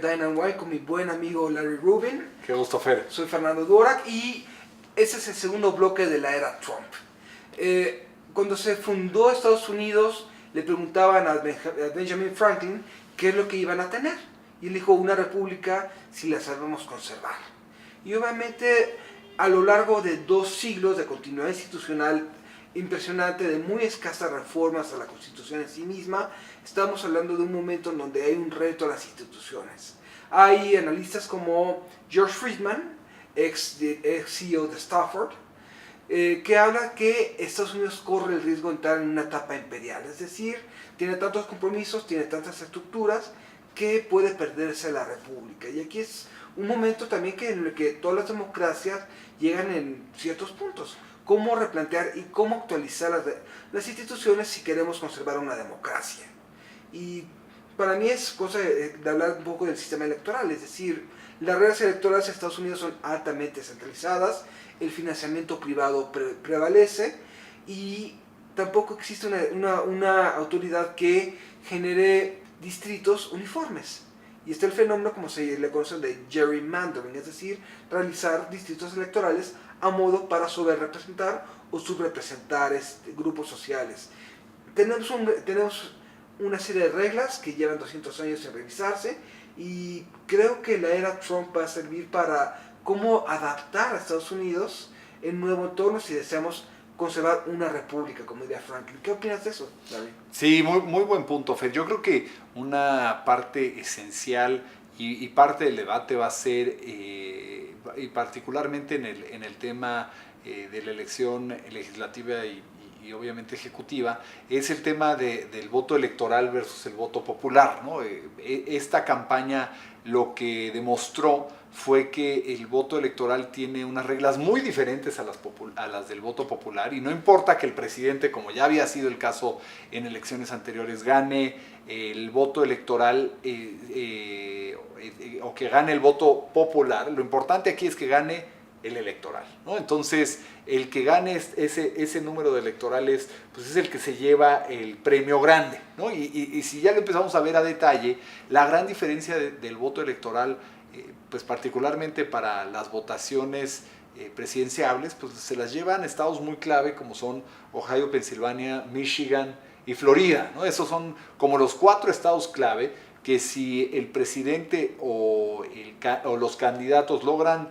en Dine and Wine con mi buen amigo Larry Rubin. Qué gusto, Fer. Soy Fernando Dvorak y ese es el segundo bloque de la era Trump. Cuando se fundó Estados Unidos, le preguntaban a Benjamin Franklin qué es lo que iban a tener. Y él dijo, una república si la sabemos conservar. Y obviamente, a lo largo de 2 siglos de continuidad institucional impresionante, de muy escasas reformas a la Constitución en sí misma, estamos hablando de un momento en donde hay un reto a las instituciones. Hay analistas como George Friedman, ex CEO de Stafford, que habla que Estados Unidos corre el riesgo de entrar en una etapa imperial, es decir, tiene tantos compromisos, tiene tantas estructuras, que puede perderse la república. Y aquí es un momento también en el que todas las democracias llegan en ciertos puntos. Cómo replantear y cómo actualizar las instituciones si queremos conservar una democracia. Y para mí es cosa de hablar un poco del sistema electoral, es decir, las reglas electorales de Estados Unidos son altamente centralizadas, el financiamiento privado prevalece y tampoco existe una autoridad que genere distritos uniformes. Y está el fenómeno, como se le conoce, de gerrymandering, es decir, realizar distritos electorales a modo para sobrerepresentar o subrepresentar grupos sociales. Tenemos una serie de reglas que llevan 200 años sin revisarse y creo que la era Trump va a servir para cómo adaptar a Estados Unidos en nuevo entorno si deseamos conservar una república, como diría Franklin. ¿Qué opinas de eso, David? Sí, muy buen punto, Fer. Yo creo que una parte esencial y parte del debate va a ser, y particularmente en el tema de la elección legislativa y obviamente ejecutiva, es el tema del voto electoral versus el voto popular, ¿no? Esta campaña lo que demostró fue que el voto electoral tiene unas reglas muy diferentes a las del voto popular, y no importa que el presidente, como ya había sido el caso en elecciones anteriores, gane el voto electoral o que gane el voto popular, lo importante aquí es que gane el electoral, ¿no? Entonces, el que gane ese número de electorales, pues es el que se lleva el premio grande, ¿no? Y si ya lo empezamos a ver a detalle, la gran diferencia del voto electoral, pues particularmente para las votaciones presidenciables, pues se las llevan estados muy clave como son Ohio, Pensilvania, Michigan y Florida, ¿no? Esos son como los 4 estados clave que si el presidente o los candidatos logran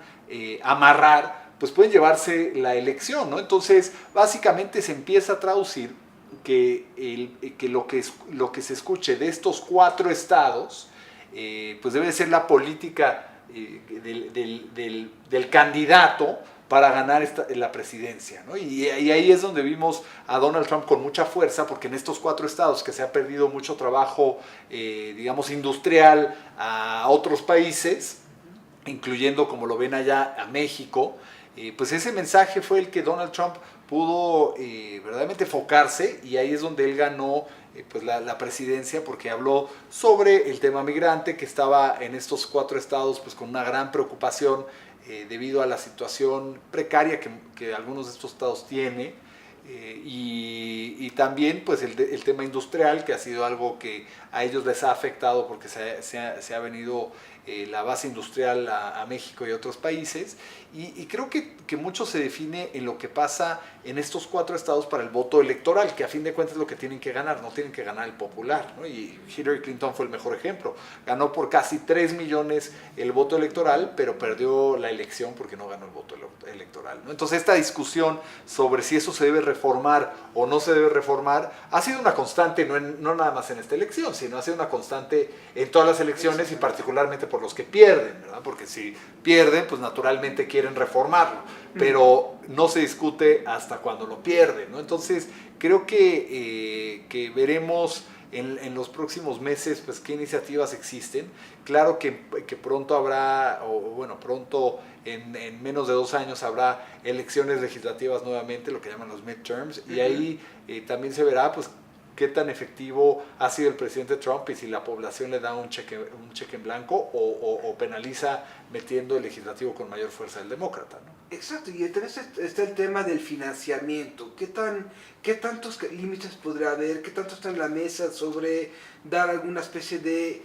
amarrar, pues pueden llevarse la elección, ¿no? Entonces, básicamente se empieza a traducir que lo que se escuche de estos 4 estados, pues debe ser la política del candidato para ganar la presidencia, ¿no? Y ahí es donde vimos a Donald Trump con mucha fuerza, porque en estos 4 estados que se ha perdido mucho trabajo, digamos, industrial a otros países, incluyendo, como lo ven allá, a México, pues ese mensaje fue el que Donald Trump pudo verdaderamente enfocarse, y ahí es donde él ganó pues la presidencia, porque habló sobre el tema migrante, que estaba en estos 4 estados pues con una gran preocupación debido a la situación precaria que algunos de estos estados tienen, y también pues el tema industrial, que ha sido algo que a ellos les ha afectado porque se ha venido la base industrial a México y a otros países, y creo que mucho se define en lo que pasa en estos 4 estados para el voto electoral, que a fin de cuentas es lo que tienen que ganar, no tienen que ganar el popular, ¿no? Y Hillary Clinton fue el mejor ejemplo, ganó por casi 3 millones el voto electoral, pero perdió la elección porque no ganó el voto electoral, ¿no? Entonces esta discusión sobre si eso se debe reformar o no se debe reformar ha sido una constante, no nada más en esta elección, sino ha sido una constante en todas las elecciones, y particularmente por los que pierden, ¿verdad? Porque si pierden, pues naturalmente quieren reformarlo, pero no se discute hasta cuando lo pierden, ¿no? Entonces creo que veremos en los próximos meses pues qué iniciativas existen. Claro que pronto habrá, pronto en menos de 2 años habrá elecciones legislativas nuevamente, lo que llaman los midterms, y ahí también se verá pues qué tan efectivo ha sido el presidente Trump, y si la población le da un cheque en blanco o penaliza metiendo el legislativo con mayor fuerza del demócrata, ¿no? Exacto, y entonces está el tema del financiamiento. ¿Qué tantos límites podría haber? ¿Qué tanto está en la mesa sobre dar alguna especie de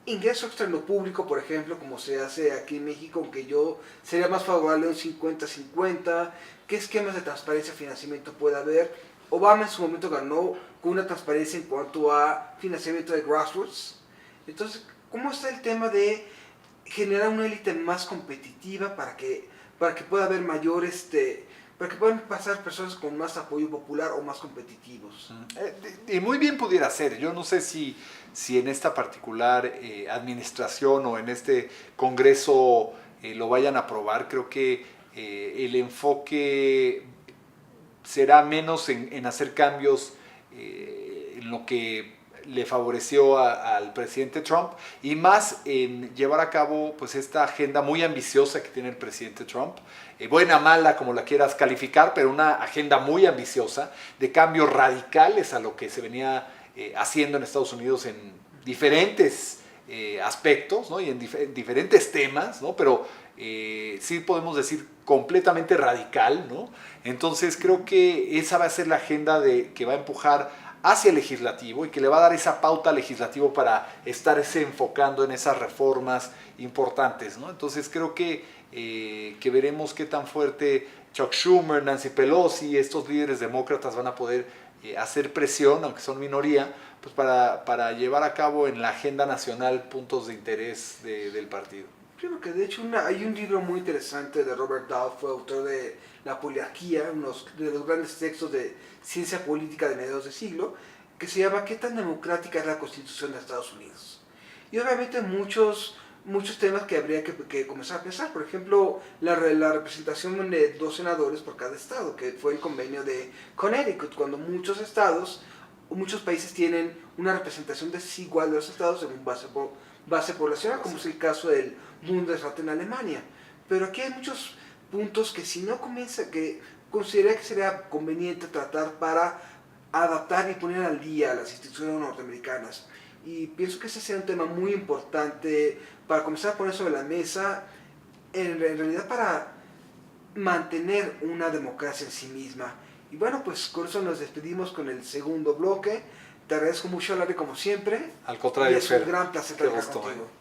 ingreso externo público, por ejemplo, como se hace aquí en México, aunque yo sería más favorable a un 50-50, qué esquemas de transparencia y financiamiento puede haber. Obama en su momento ganó con una transparencia en cuanto a financiamiento de grassroots. Entonces, ¿cómo está el tema de generar una élite más competitiva para que pueda haber mayor, para que puedan pasar personas con más apoyo popular o más competitivos? Y muy bien pudiera ser. Yo no sé si en esta particular administración o en este Congreso lo vayan a aprobar. Creo que el enfoque será menos en hacer cambios en lo que le favoreció al presidente Trump y más en llevar a cabo pues esta agenda muy ambiciosa que tiene el presidente Trump, buena, mala, como la quieras calificar, pero una agenda muy ambiciosa de cambios radicales a lo que se venía haciendo en Estados Unidos en diferentes aspectos, ¿no? Y en diferentes temas, ¿no? Pero sí podemos decir completamente radical, ¿no? Entonces creo que esa va a ser la agenda que va a empujar hacia el legislativo y que le va a dar esa pauta legislativa para estarse enfocando en esas reformas importantes, ¿no? Entonces creo que veremos qué tan fuerte Chuck Schumer, Nancy Pelosi, estos líderes demócratas van a poder hacer presión, aunque son minoría, pues para llevar a cabo en la agenda nacional puntos de interés del partido. Creo que de hecho hay un libro muy interesante de Robert Dahl, fue autor de La Poliarquía, uno de los grandes textos de ciencia política de mediados de siglo, que se llama ¿Qué tan democrática es la Constitución de Estados Unidos? Y obviamente muchos temas que habría que comenzar a pensar, por ejemplo, la representación de 2 senadores por cada estado, que fue el convenio de Connecticut, cuando muchos estados o muchos países tienen una representación desigual de los estados según base poblacional, como es el caso del Bundesrat en Alemania. Pero aquí hay muchos puntos que si no comienza, que consideraría que sería conveniente tratar para adaptar y poner al día a las instituciones norteamericanas. Y pienso que ese sería un tema muy importante para comenzar a poner sobre la mesa, en realidad para mantener una democracia en sí misma. Y bueno, pues con eso nos despedimos con el segundo bloque. Te agradezco mucho, Larry, como siempre. Al contrario, y es un gran placer trabajar contigo.